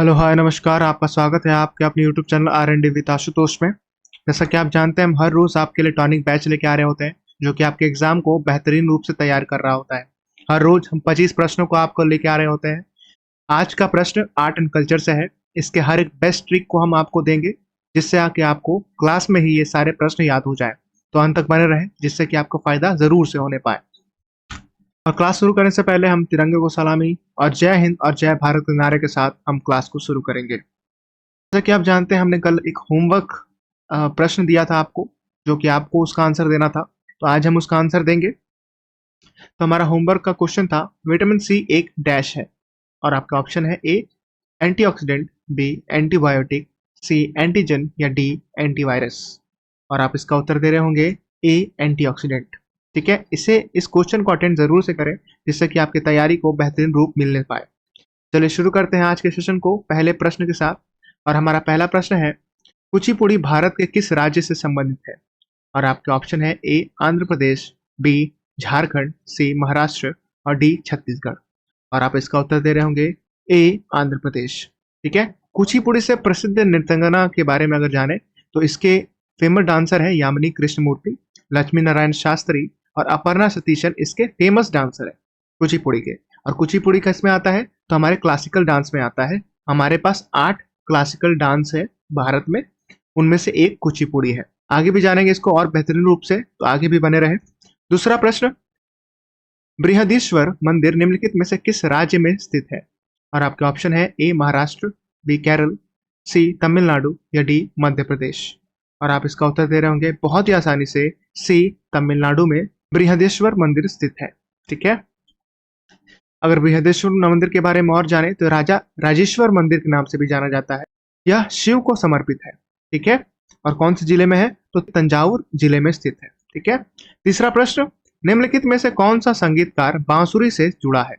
Hello hi नमस्कार। आपका स्वागत है आपके अपने YouTube channel R N D with Ashutosh में। जैसा कि आप जानते हैं हम हर रोज आपके लिए टॉनिक बैच लेके आ रहे होते हैं जो कि आपके एग्जाम को बेहतरीन रूप से तैयार कर रहा होता है। हर रोज हम 25 प्रश्नों को आपको लेके आ रहे होते हैं। आज का प्रश्न आर्ट एंड कल्चर से है। इसके हर एक बेस्ट ट्रिक को हम आपको देंगे जिससे आके आपको क्लास में ही ये सारे प्रश्न याद हो जाए। तो अंत तक बने रहे जिससे कि आपको फायदा जरूर से होने पाए। और क्लास शुरू करने से पहले हम तिरंगे को सलामी और जय हिंद और जय भारत के नारे के साथ हम क्लास को शुरू करेंगे। जैसा कि आप जानते हैं हमने कल एक होमवर्क प्रश्न दिया था आपको जो कि आपको उसका आंसर देना था। तो आज हम उसका आंसर देंगे। तो हमारा होमवर्क का क्वेश्चन था विटामिन सी एक डैश है और आपका ऑप्शन है A antioxidant, B antibiotic, C antigen या डी एंटीवायरस। और आप इसका उत्तर दे रहे होंगे ए एंटीऑक्सीडेंट। ठीक है, इस क्वेश्चन को अटेंड जरूर से करें जिससे कि आपकी तैयारी को बेहतरीन रूप मिलने पाए। चलिए शुरू करते हैं आज के सेशन को पहले प्रश्न के साथ। और हमारा पहला प्रश्न है कुचिपुड़ी भारत के किस राज्य से संबंधित है। और आपके ऑप्शन है ए आंध्र प्रदेश, बी झारखंड, सी महाराष्ट्र और डी छत्तीसगढ़। और आप इसका उत्तर दे रहे होंगे ए आंध्र प्रदेश। ठीक है, कुचिपुड़ी से प्रसिद्ध नृत्यांगना के बारे में अगर जाने तो इसके फेमस डांसर है यामिनी कृष्णमूर्ति, लक्ष्मी नारायण शास्त्री और अपर्णा सतीशन इसके फेमस डांसर है कुचिपुड़ी के। और कुचिपुड़ी किस में आता है तो हमारे क्लासिकल डांस में आता है। हमारे पास 8 क्लासिकल डांस है भारत में, उनमें से एक कुचिपुड़ी है। आगे भी जानेंगे इसको और बेहतरीन रूप से, तो आगे भी बने रहे। दूसरा प्रश्न, बृहदीश्वर मंदिर निम्नलिखित में से किस राज्य में स्थित है। और आपके ऑप्शन है ए महाराष्ट्र, बी केरल, सी तमिलनाडु या डी मध्य प्रदेश। और आप इसका उत्तर दे रहे होंगे बहुत ही आसानी से सी तमिलनाडु में बृहदेश्वर मंदिर स्थित है। ठीक है, अगर बृहदेश्वर मंदिर के बारे में और जाने तो राजा राजेश्वर मंदिर के नाम से भी जाना जाता है। यह शिव को समर्पित है। ठीक है, और कौन से जिले में है तो तंजावुर जिले में स्थित है। ठीक है, तीसरा प्रश्न, निम्नलिखित में से कौन सा संगीतकार बांसुरी से जुड़ा है।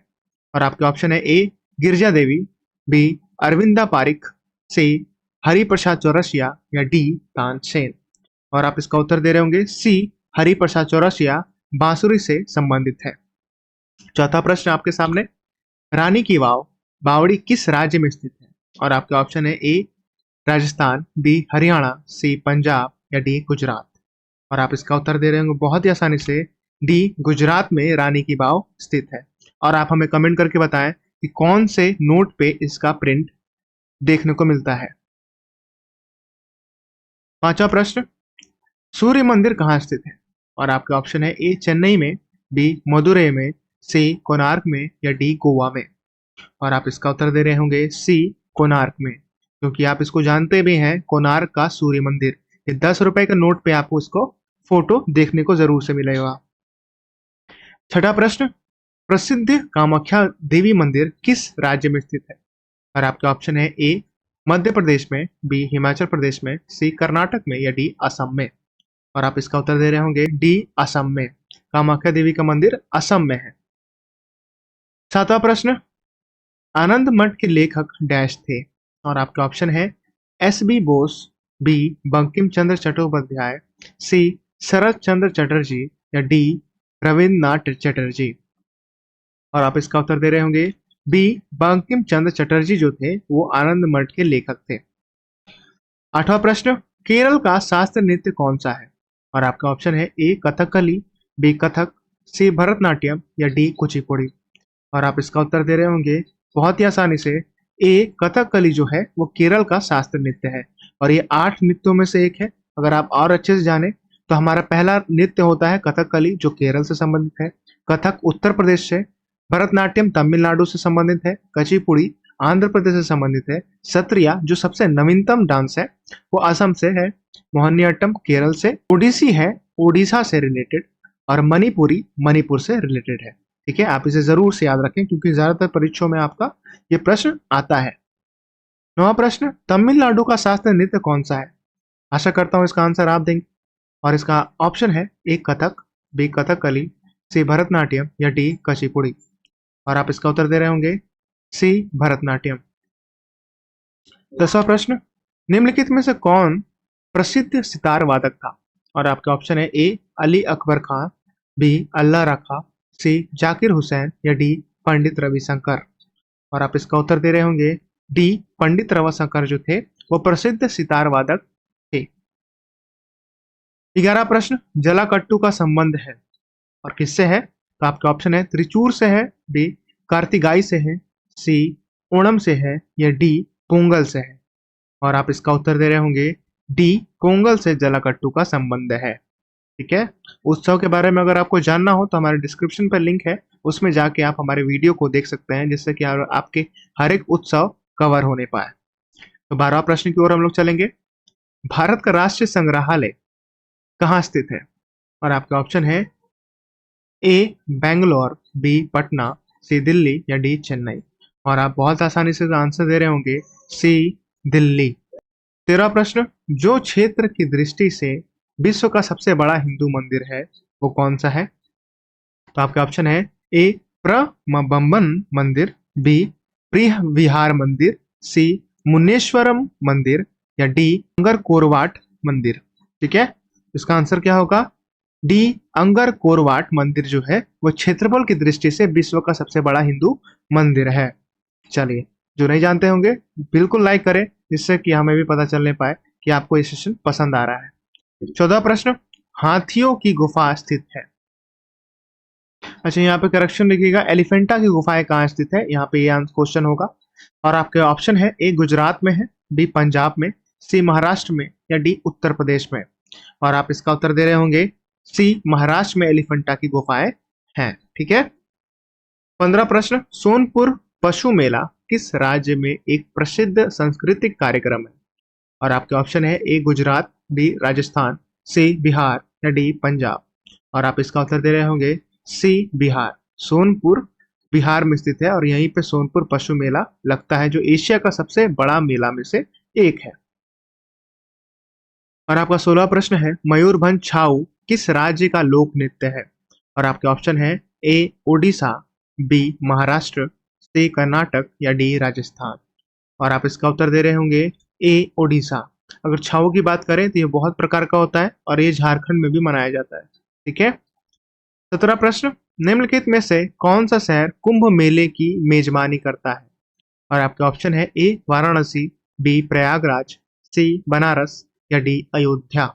और आपके ऑप्शन है ए गिरजा देवी, बी अरविंदा पारिक, सी हरिप्रसाद चौरसिया या डी तानसेन। और आप इसका उत्तर दे रहे होंगे सी हरिप्रसाद चौरसिया बांसुरी से संबंधित है। चौथा प्रश्न आपके सामने, रानी की वाव बावड़ी किस राज्य में स्थित है। और आपके ऑप्शन है ए राजस्थान, बी हरियाणा, सी पंजाब या डी गुजरात। और आप इसका उत्तर दे रहे होंगे बहुत ही आसानी से डी गुजरात में रानी की वाव स्थित है। और आप हमें कमेंट करके बताएं कि कौन से नोट पे इसका प्रिंट देखने को मिलता है। पांचवा प्रश्न, सूर्य मंदिर कहाँ स्थित है। और आपके ऑप्शन है ए चेन्नई में, बी मदुरई में, सी कोणार्क में या डी गोवा में। और आप इसका उत्तर दे रहे होंगे सी कोणार्क में, क्योंकि आप इसको जानते भी हैं कोणार्क का सूर्य मंदिर। ये 10 रुपए के नोट पे आपको इसको फोटो देखने को जरूर से मिलेगा। छठा प्रश्न, प्रसिद्ध कामाख्या देवी मंदिर किस राज्य में स्थित है। और आपके ऑप्शन है ए मध्य प्रदेश में, बी हिमाचल प्रदेश में, सी कर्नाटक में या डी असम में। और आप इसका उत्तर दे रहे होंगे डी असम में। कामाख्या देवी का मंदिर असम में है। सातवां प्रश्न, आनंद मठ के लेखक डैश थे। और आपके ऑप्शन है S B Bose, B Bankim Chandra Chattopadhyay, C Sharad Chandra Chatterjee या डी रविन्द्रनाथ चटर्जी। और आप इसका उत्तर दे रहे होंगे बी बंकिम चंद्र चटर्जी जो थे वो आनंद मठ के लेखक थे। आठवां प्रश्न, केरल का शास्त्रीय नृत्य कौन सा है। और आपका ऑप्शन है ए कथकली, बी कथक, सी भरतनाट्यम या डी कुचिपुड़ी। और आप इसका उत्तर दे रहे होंगे बहुत ही आसानी से ए कथकली जो है वो केरल का शास्त्रीय नृत्य है। और ये 8 नृत्यों में से एक है। अगर आप और अच्छे से जाने तो हमारा पहला नृत्य होता है कथकली जो केरल से संबंधित है, कथक उत्तर प्रदेश से, भरतनाट्यम तमिलनाडु से संबंधित है, कुचिपुड़ी आंध्र प्रदेश से संबंधित है, सत्रिया जो सबसे नवीनतम डांस है वो असम से है, मोहिनीअट्टम केरल से, ओडिसी है ओडिशा से रिलेटेड, और मणिपुरी मणिपुर से रिलेटेड है। ठीक है, आप इसे जरूर से याद रखें क्योंकि ज्यादातर परीक्षाओं में आपका ये प्रश्न आता है। नवा प्रश्न, तमिलनाडु का शास्त्रीय नृत्य कौन सा है। आशा करता हूं इसका आंसर आप देंगे। और इसका ऑप्शन है ए कथक, बी कथकली, सी भरतनाट्यम या डी कुचिपुड़ी। और आप इसका उत्तर दे रहे होंगे सी भरतनाट्यम। 10वां प्रश्न, निम्नलिखित में से कौन प्रसिद्ध सितार वादक था। और आपका ऑप्शन है ए अली अकबर खान, बी अल्लाह रखा, सी जाकिर हुसैन या डी पंडित रविशंकर। और आप इसका उत्तर दे रहे होंगे डी पंडित रविशंकर जो थे वो प्रसिद्ध सितार वादक थे। 11 प्रश्न, जलाकट्टू का संबंध है और किससे है? तो आपके ऑप्शन है त्रिचूर से है, बी कार्तिगाई से है, सी ओणम से है या डी पोंगल से है। और आप इसका उत्तर दे रहे होंगे डी पोंगल से जलाकट्टू का संबंध है। ठीक है, उत्सव के बारे में अगर आपको जानना हो तो हमारे डिस्क्रिप्शन पर लिंक है, उसमें जाके आप हमारे वीडियो को देख सकते हैं जिससे कि आपके हर एक उत्सव कवर होने पाए। तो 12वां प्रश्न की ओर हम लोग चलेंगे। भारत का राष्ट्रीय संग्रहालय कहाँ स्थित है? और आपका ऑप्शन है ए बेंगलोर, बी पटना, सी दिल्ली या डी चेन्नई। और आप बहुत आसानी से आंसर दे रहे होंगे सी दिल्ली। 13वां प्रश्न, जो क्षेत्र की दृष्टि से विश्व का सबसे बड़ा हिंदू मंदिर है वो कौन सा है? तो आपके ऑप्शन है ए प्रमबंबन मंदिर, बी प्रिय विहार मंदिर, सी मुनेश्वरम मंदिर या डी अंगर कोरवाट मंदिर। ठीक है, इसका आंसर क्या होगा? डी अंगर कोरवाट मंदिर जो है वो क्षेत्रफल की दृष्टि से विश्व का सबसे बड़ा हिंदू मंदिर है। चलिए, जो नहीं जानते होंगे बिल्कुल लाइक करें जिससे कि हमें भी पता चलने पाए कि आपको ये सेशन पसंद आ रहा है। 14वां प्रश्न, हाथियों की गुफा स्थित है। अच्छा, यहाँ पे करेक्शन लिखिएगा, एलिफेंटा की गुफाएं कहाँ स्थित है, यहाँ पे ये क्वेश्चन होगा। और आपके ऑप्शन है ए गुजरात में है, बी पंजाब में, सी महाराष्ट्र में या डी उत्तर प्रदेश में। और आप इसका उत्तर दे रहे होंगे सी महाराष्ट्र में एलिफेंटा की गुफाएं हैं। ठीक है। 15 प्रश्न, सोनपुर पशु मेला किस राज्य में एक प्रसिद्ध सांस्कृतिक कार्यक्रम है? और आपके ऑप्शन है ए गुजरात, बी राजस्थान, सी बिहार या डी पंजाब। और आप इसका उत्तर दे रहे होंगे सी बिहार। सोनपुर बिहार में स्थित है और यहीं पे सोनपुर पशु मेला लगता है जो एशिया का सबसे बड़ा मेला में से एक है। और आपका 16वां प्रश्न है, मयूरभंज छाऊ किस राज्य का लोक नृत्य है? और आपके ऑप्शन है ए ओडिशा, बी महाराष्ट्र, सी कर्नाटक या डी राजस्थान। और आप इसका उत्तर दे रहे होंगे ए ओडिशा। अगर छाऊ की बात करें तो ये बहुत प्रकार का होता है और ये झारखंड में भी मनाया जाता है। ठीक है। 17वां प्रश्न, निम्नलिखित में से कौन सा शहर कुंभ मेले की मेजबानी करता है? और आपके ऑप्शन है ए वाराणसी, बी प्रयागराज, सी बनारस या डी अयोध्या।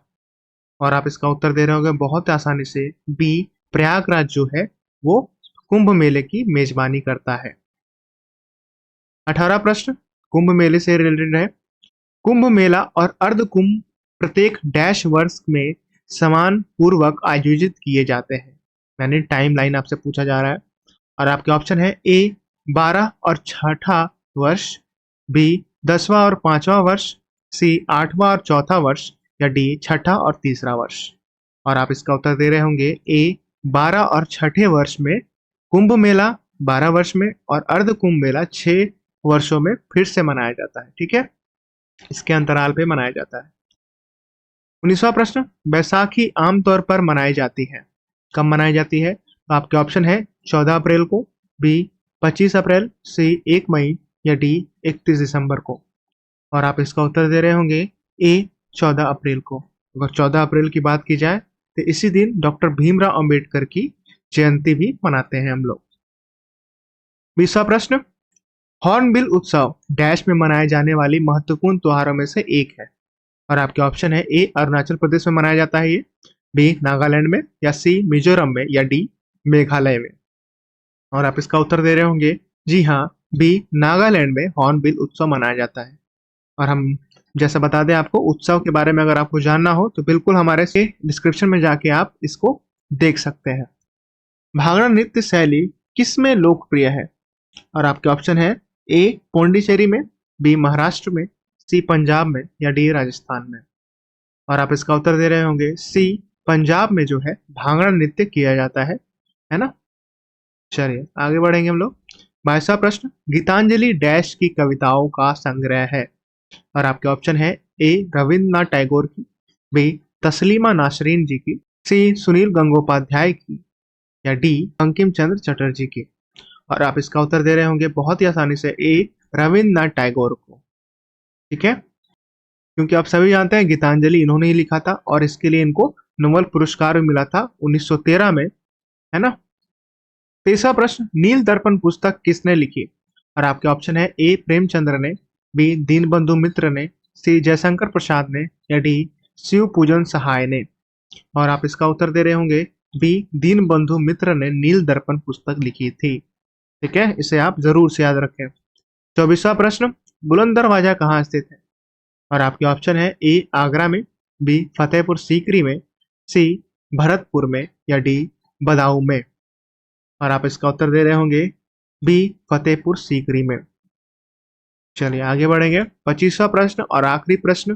और आप इसका उत्तर दे रहे होंगे बहुत आसानी से बी प्रयागराज जो है वो कुंभ मेले की मेजबानी करता है। 18वां प्रश्न कुंभ मेले से रिलेटेड है। कुंभ मेला और अर्ध कुंभ प्रत्येक डैश वर्ष में समान पूर्वक आयोजित किए जाते हैं, यानी टाइम लाइन आपसे पूछा जा रहा है। और आपके ऑप्शन है ए 12 और 6ठा वर्ष, बी 10वां और 5वां वर्ष, सी 8वां और 4था वर्ष या डी 6ठा और 3रा वर्ष। और आप इसका उत्तर दे रहे होंगे ए 12 और 6ठे वर्ष में कुंभ मेला 12 वर्ष में और अर्ध कुंभ मेला 6 वर्षों में फिर से मनाया जाता है। ठीक है, इसके अंतराल पे मनाया जाता है। 19वां प्रश्न, बैसाखी आमतौर पर मनाई जाती है, कब मनाई जाती है? तो आपके ऑप्शन है 14 अप्रैल को, बी 25 अप्रैल, सी 1 मई या डी 31 दिसंबर को। और आप इसका उत्तर दे रहे होंगे ए 14 अप्रैल को। अगर 14 अप्रैल की बात की जाए तो इसी दिन डॉक्टर भीमराव अंबेडकर की जयंती भी मनाते हैं हम लोग। 20वां प्रश्न, हॉर्नबिल उत्सव डैश में मनाए जाने वाली महत्वपूर्ण त्योहारों में से एक है। और आपके ऑप्शन है ए अरुणाचल प्रदेश में मनाया जाता है ये, बी नागालैंड में या सी मिजोरम में या डी मेघालय में। और आप इसका उत्तर दे रहे होंगे जी हाँ, बी नागालैंड में हॉर्नबिल उत्सव मनाया जाता है। और हम जैसा बता दें आपको, उत्सव के बारे में अगर आपको जानना हो तो बिल्कुल हमारे से डिस्क्रिप्शन में जाके आप इसको देख सकते हैं। भांगड़ा नृत्य शैली किस में लोकप्रिय है? और आपके ऑप्शन है ए पौंडीचेरी में, बी महाराष्ट्र में, सी पंजाब में या डी राजस्थान में। और आप इसका उत्तर दे रहे होंगे सी पंजाब में जो है भांगड़ा नृत्य किया जाता है ना। चलिए आगे बढ़ेंगे हम लोग। 22वां प्रश्न, गीतांजलि डैश की कविताओं का संग्रह है। और आपके ऑप्शन है ए रविन्द्रनाथ टैगोर की, बी तस्लीमा नासरीन जी की, सी सुनील गंगोपाध्याय की या डी बंकिम चंद्र चटर्जी की। और आप इसका उत्तर दे रहे होंगे बहुत ही आसानी से ए रविन्द्रनाथ टैगोर को। ठीक है, क्योंकि आप सभी जानते हैं गीतांजलि इन्होंने ही लिखा था और इसके लिए इनको नोबेल पुरस्कार भी मिला था 1913 में, है ना। 23वां प्रश्न, नील दर्पण पुस्तक किसने लिखी? और आपके ऑप्शन है ए प्रेमचंद्र ने, बी दीनबंधु मित्र ने, सी जयशंकर प्रसाद ने, या डी शिव पूजन सहाय ने। और आप इसका उत्तर दे रहे होंगे बी दीनबंधु मित्र ने नील दर्पण पुस्तक लिखी थी। ठीक है, इसे आप जरूर से याद रखें। 24वां प्रश्न, बुलंद दरवाजा कहाँ स्थित है? और आपके ऑप्शन है ए आगरा में, बी फतेहपुर सीकरी में, सी भरतपुर में, या डी बदाऊं में। और आप इसका उत्तर दे रहे होंगे बी फतेहपुर सीकरी में। चलिए आगे बढ़ेंगे। 25वां प्रश्न और आखिरी प्रश्न,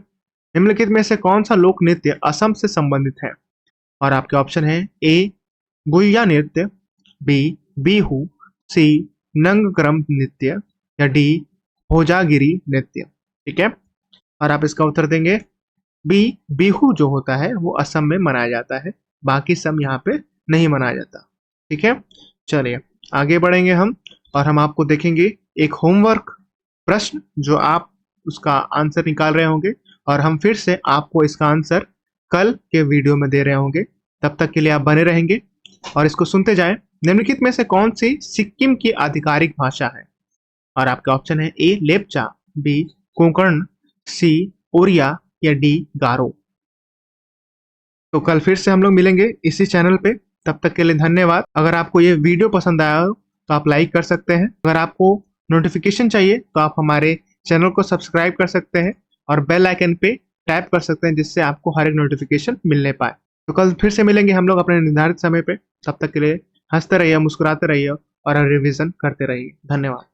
निम्नलिखित में से कौन सा लोक नृत्य असम से संबंधित है? और आपके ऑप्शन है ए गुइया नृत्य, बी बिहू, सी नंगक्रम नृत्य, या डी होजागिरी नृत्य। ठीक है, और आप इसका उत्तर देंगे बी बिहू जो होता है वो असम में मनाया जाता है, बाकी सब यहाँ पे नहीं मनाया जाता। ठीक है, चलिए आगे बढ़ेंगे हम, और हम आपको देखेंगे एक होमवर्क प्रश्न जो आप उसका आंसर निकाल रहे होंगे, और हम फिर से आपको इसका आंसर कल के वीडियो में दे रहे होंगे। तब तक के लिए आप बने रहेंगे और इसको सुनते जाएं। निम्नलिखित में से कौन सी सिक्किम की आधिकारिक भाषा है? और आपका ऑप्शन है ए लेप्चा, बी कोंकण, सी ओरिया, या डी गारो। तो कल फिर से हम लोग मिलेंगे इसी चैनल पे। तब तक के लिए धन्यवाद। अगर आपको ये वीडियो पसंद आया हो तो आप लाइक कर सकते हैं। अगर आपको नोटिफिकेशन चाहिए तो आप हमारे चैनल को सब्सक्राइब कर सकते हैं और बेल आइकन पे टैप कर सकते हैं, जिससे आपको हर एक नोटिफिकेशन मिलने पाए। तो कल फिर से मिलेंगे हम लोग अपने निर्धारित समय पे। तब तक के लिए हंसते रहिए, मुस्कुराते रहिए और रिवीजन करते रहिए। धन्यवाद।